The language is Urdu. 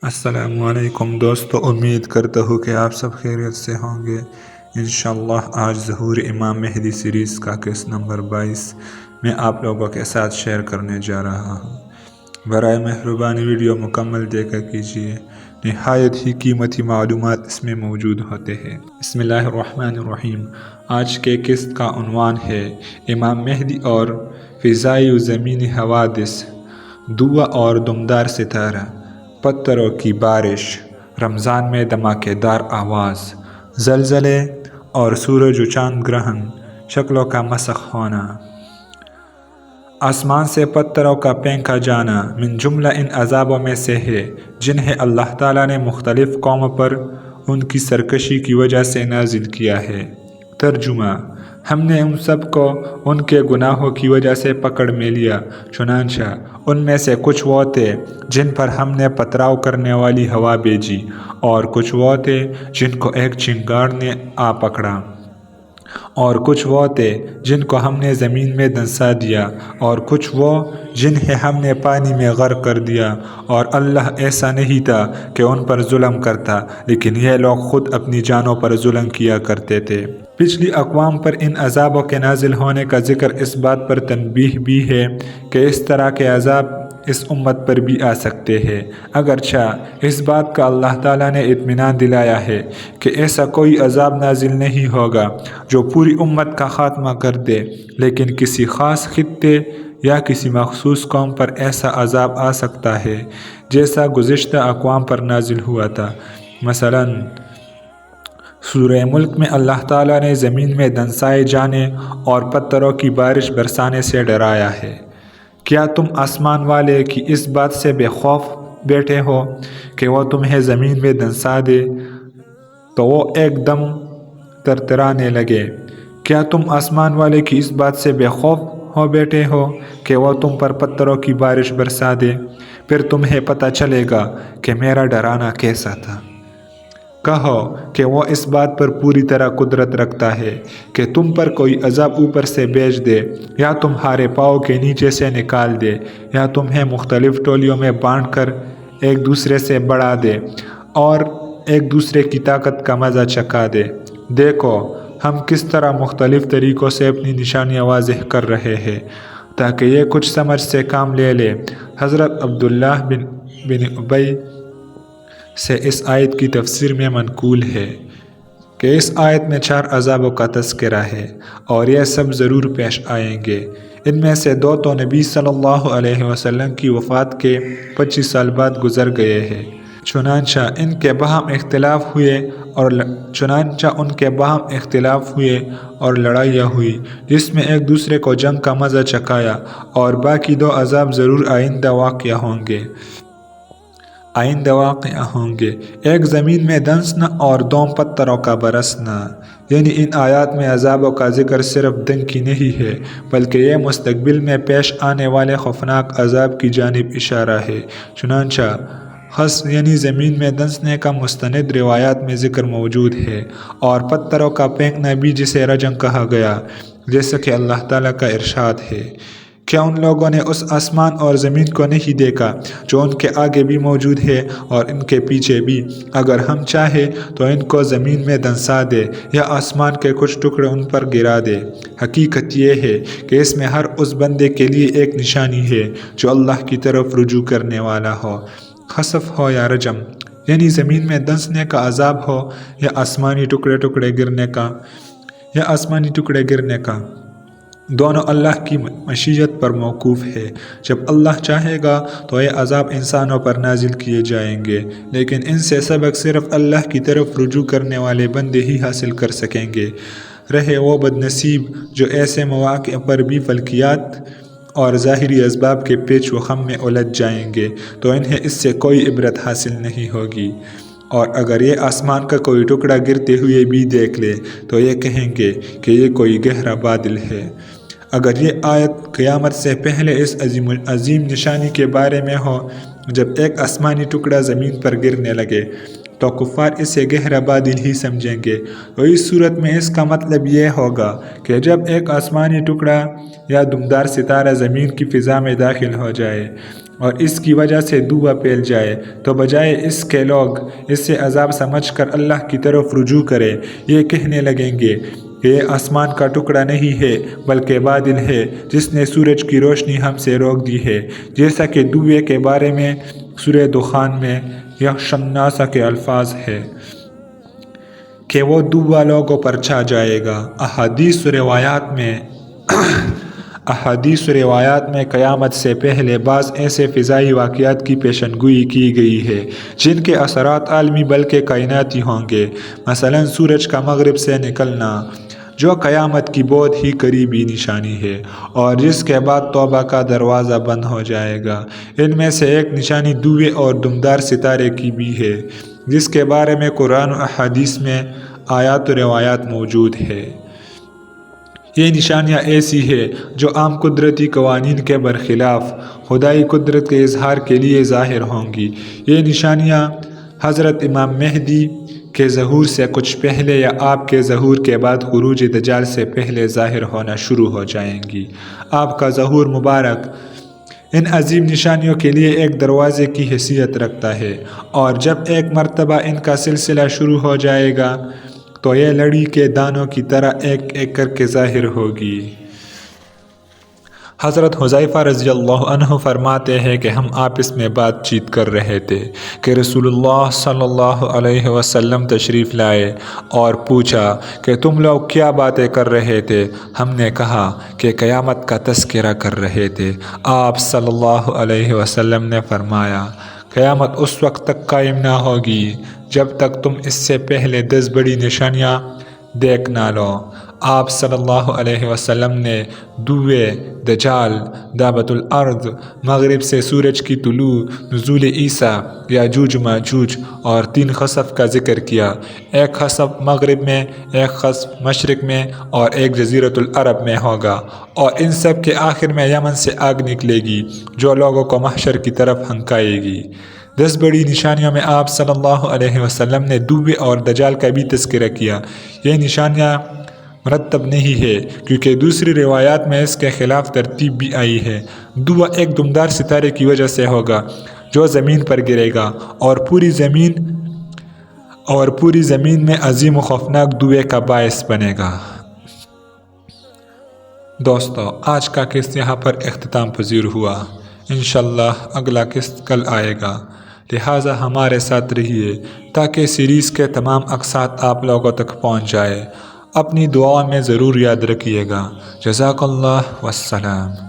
السلام علیکم دوستو، امید کرتا ہوں کہ آپ سب خیریت سے ہوں گے۔ انشاءاللہ آج ظہور امام مہدی سیریز کا قسط نمبر 22 میں آپ لوگوں کے ساتھ شیئر کرنے جا رہا ہوں۔ برائے مہربانی ویڈیو مکمل دیکھا کیجیے، نہایت ہی قیمتی معلومات اس میں موجود ہوتے ہیں۔ بسم اللہ الرحمن الرحیم۔ آج کے قسط کا عنوان ہے امام مہدی اور فضائی و زمینی حوادث، دعا اور دمدار ستارہ، پتھروں کی بارش، رمضان میں دھماکے دار آواز، زلزلے اور سورج و چاند گرہن شکلوں کا مسخ ہونا، آسمان سے پتھروں کا پھینکا جانا من جملہ ان عذابوں میں سے ہے جنہیں اللہ تعالیٰ نے مختلف قوموں پر ان کی سرکشی کی وجہ سے نازل کیا ہے۔ ترجمہ: ہم نے ان سب کو ان کے گناہوں کی وجہ سے پکڑ میں لیا، چنانچہ ان میں سے کچھ وہ تھے جن پر ہم نے پتھراؤ کرنے والی ہوا بھیجی، اور کچھ وہ تھے جن کو ایک چنگاڑ نے آ پکڑا، اور کچھ وہ تھے جن کو ہم نے زمین میں دھنسا دیا، اور کچھ وہ جنہیں ہم نے پانی میں غرق کر دیا، اور اللہ ایسا نہیں تھا کہ ان پر ظلم کرتا، لیکن یہ لوگ خود اپنی جانوں پر ظلم کیا کرتے تھے۔ پچھلی اقوام پر ان عذابوں کے نازل ہونے کا ذکر اس بات پر تنبیہ بھی ہے کہ اس طرح کے عذاب اس امت پر بھی آ سکتے ہیں، اگرچہ اس بات کا اللہ تعالیٰ نے اطمینان دلایا ہے کہ ایسا کوئی عذاب نازل نہیں ہوگا جو پوری امت کا خاتمہ کر دے، لیکن کسی خاص خطے یا کسی مخصوص قوم پر ایسا عذاب آ سکتا ہے جیسا گزشتہ اقوام پر نازل ہوا تھا۔ مثلاً سورہ ملک میں اللہ تعالیٰ نے زمین میں دھنسائے جانے اور پتھروں کی بارش برسانے سے ڈرایا ہے۔ کیا تم آسمان والے کی اس بات سے بے خوف بیٹھے ہو کہ وہ تمہیں زمین میں دھنسا دے تو وہ ایک دم ترترانے لگے؟ کیا تم آسمان والے کی اس بات سے بے خوف ہو بیٹھے ہو کہ وہ تم پر پتھروں کی بارش برسا دے؟ پھر تمہیں پتہ چلے گا کہ میرا ڈرانا کیسا تھا۔ کہو کہ وہ اس بات پر پوری طرح قدرت رکھتا ہے کہ تم پر کوئی عذاب اوپر سے بھیج دے، یا تمہارے پاؤں کے نیچے سے نکال دے، یا تمہیں مختلف ٹولیوں میں بانٹ کر ایک دوسرے سے بڑھا دے اور ایک دوسرے کی طاقت کا مزہ چکھا دے۔ دیکھو ہم کس طرح مختلف طریقوں سے اپنی نشانیاں واضح کر رہے ہیں تاکہ یہ کچھ سمجھ سے کام لے لے۔ حضرت عبداللہ بن ابی سے اس آیت کی تفسیر میں منقول ہے کہ اس آیت میں 4 عذابوں کا تذکرہ ہے اور یہ سب ضرور پیش آئیں گے۔ ان میں سے 2 تو نبی صلی اللہ علیہ وسلم کی وفات کے 25 سال بعد گزر گئے ہیں، چنانچہ ان کے باہم اختلاف ہوئے اور لڑائیاں ہوئی جس میں ایک دوسرے کو جنگ کا مزہ چکھایا، اور باقی 2 عذاب ضرور آئندہ واقع ہوں گے، ایک زمین میں دھنسنا اور 2 پتھروں کا برسنا۔ یعنی ان آیات میں عذابوں کا ذکر صرف دن کی نہیں ہے بلکہ یہ مستقبل میں پیش آنے والے خوفناک عذاب کی جانب اشارہ ہے۔ چنانچہ خسف یعنی زمین میں دھنسنے کا مستند روایات میں ذکر موجود ہے، اور پتھروں کا پھینکنا بھی جسے رجم کہا گیا، جیسا کہ اللہ تعالیٰ کا ارشاد ہے۔ کیا ان لوگوں نے اس آسمان اور زمین کو نہیں دیکھا جو ان کے آگے بھی موجود ہے اور ان کے پیچھے بھی؟ اگر ہم چاہیں تو ان کو زمین میں دھنسا دے یا آسمان کے کچھ ٹکڑے ان پر گرا دے۔ حقیقت یہ ہے کہ اس میں ہر اس بندے کے لیے ایک نشانی ہے جو اللہ کی طرف رجوع کرنے والا ہو۔ خسف ہو یا رجم یعنی زمین میں دھنسنے کا عذاب ہو یا آسمانی ٹکڑے گرنے کا، دونوں اللہ کی مشیت پر موقوف ہے۔ جب اللہ چاہے گا تو یہ عذاب انسانوں پر نازل کیے جائیں گے، لیکن ان سے سبق صرف اللہ کی طرف رجوع کرنے والے بندے ہی حاصل کر سکیں گے۔ رہے وہ بد نصیب جو ایسے مواقع پر بھی فلکیات اور ظاہری اسباب کے پیچ و خم میں الجھ جائیں گے تو انہیں اس سے کوئی عبرت حاصل نہیں ہوگی، اور اگر یہ آسمان کا کوئی ٹکڑا گرتے ہوئے بھی دیکھ لے تو یہ کہیں گے کہ یہ کوئی گہرا بادل ہے۔ اگر یہ آیت قیامت سے پہلے اس عظیم نشانی کے بارے میں ہو جب ایک آسمانی ٹکڑا زمین پر گرنے لگے تو کفار اسے گہرا بادل ہی سمجھیں گے، تو اس صورت میں اس کا مطلب یہ ہوگا کہ جب ایک آسمانی ٹکڑا یا دمدار ستارہ زمین کی فضا میں داخل ہو جائے اور اس کی وجہ سے دعا پھیل جائے تو بجائے اس کے لوگ اسے عذاب سمجھ کر اللہ کی طرف رجوع کرے، یہ کہنے لگیں گے کہ یہ آسمان کا ٹکڑا نہیں ہے بلکہ بادل ہے جس نے سورج کی روشنی ہم سے روک دی ہے، جیسا کہ دعوے کے بارے میں سورہ دخان میں یحشناسا کے الفاظ ہے کہ وہ دعا لوگوں پر چھا جائے گا۔ احادیث و روایات میں قیامت سے پہلے بعض ایسے فضائی واقعات کی پیشن گوئی کی گئی ہے جن کے اثرات عالمی بلکہ کائناتی ہوں گے۔ مثلا سورج کا مغرب سے نکلنا، جو قیامت کی بہت ہی قریبی نشانی ہے اور جس کے بعد توبہ کا دروازہ بند ہو جائے گا۔ ان میں سے ایک نشانی دھوئے اور دمدار ستارے کی بھی ہے جس کے بارے میں قرآن و احادیث میں آیات و روایات موجود ہے۔ یہ نشانیاں ایسی ہیں جو عام قدرتی قوانین کے برخلاف خدائی قدرت کے اظہار کے لیے ظاہر ہوں گی۔ یہ نشانیاں حضرت امام مہدی کے ظہور سے کچھ پہلے یا آپ کے ظہور کے بعد خروج دجال سے پہلے ظاہر ہونا شروع ہو جائیں گی۔ آپ کا ظہور مبارک ان عظیم نشانیوں کے لیے ایک دروازے کی حیثیت رکھتا ہے، اور جب ایک مرتبہ ان کا سلسلہ شروع ہو جائے گا تو یہ لڑی کے دانوں کی طرح ایک ایک کر کے ظاہر ہوگی۔ حضرت حذیفہ رضی اللہ عنہ فرماتے ہیں کہ ہم آپس میں بات چیت کر رہے تھے کہ رسول اللہ صلی اللہ علیہ وسلم تشریف لائے اور پوچھا کہ تم لوگ کیا باتیں کر رہے تھے؟ ہم نے کہا کہ قیامت کا تذکرہ کر رہے تھے۔ آپ صلی اللہ علیہ وسلم نے فرمایا، قیامت اس وقت تک قائم نہ ہوگی جب تک تم اس سے پہلے 10 بڑی نشانیاں دیکھ نہ لو۔ آپ صلی اللہ علیہ وسلم نے دعوے دجال، دعوت الارض، مغرب سے سورج کی طلوع، نزول عیسیٰ، یاجوج ماجوج اور 3 خسف کا ذکر کیا۔ ایک خسف مغرب میں، ایک خسف مشرق میں اور ایک جزیرۃ العرب میں ہوگا، اور ان سب کے آخر میں یمن سے آگ نکلے گی جو لوگوں کو محشر کی طرف ہنکائے گی۔ 10 بڑی نشانیوں میں آپ صلی اللہ علیہ وسلم نے دعوے اور دجال کا بھی تذکرہ کیا۔ یہ نشانیاں مرتب نہیں ہے کیونکہ دوسری روایات میں اس کے خلاف ترتیب بھی آئی ہے۔ دعا ایک دمدار ستارے کی وجہ سے ہوگا جو زمین پر گرے گا اور پوری زمین میں عظیم و خوفناک دعوے کا باعث بنے گا۔ دوستو، آج کا قسط یہاں پر اختتام پذیر ہوا۔ انشاءاللہ اگلا قسط کل آئے گا، لہٰذا ہمارے ساتھ رہیے تاکہ سیریز کے تمام اقساط آپ لوگوں تک پہنچ جائے۔ اپنی دعاؤں میں ضرور یاد رکھیے گا۔ جزاک اللہ والسلام۔